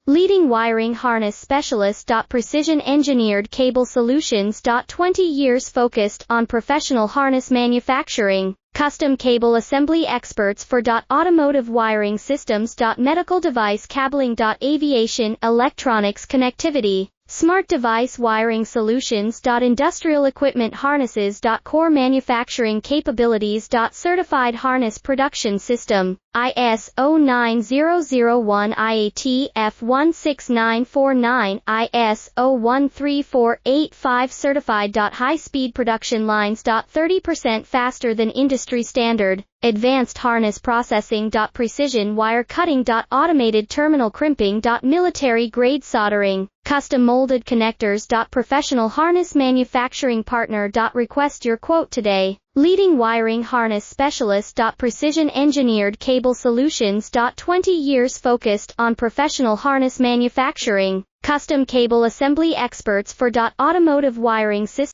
Leading wiring harness specialist. Precision engineered cable solutions. 20 years focused on professional harness manufacturing, custom cable assembly experts for automotive wiring systems. Medical device cabling. Aviation, electronics connectivity, smart device wiring solutions. Industrial equipment harnesses. Core manufacturing capabilities. Certified harness production system, ISO 9001 IAT F16949, ISO 13485 certified. High-speed production lines. 30% faster than industry standard, advanced harness processing. Precision wire cutting. Automated terminal crimping. Military-grade soldering, custom molded connectors. Professional harness manufacturing partner. Request your quote today. Leading wiring harness specialist. Precision engineered cable solutions. 20 years focused on professional harness manufacturing, custom cable assembly experts for automotive wiring systems.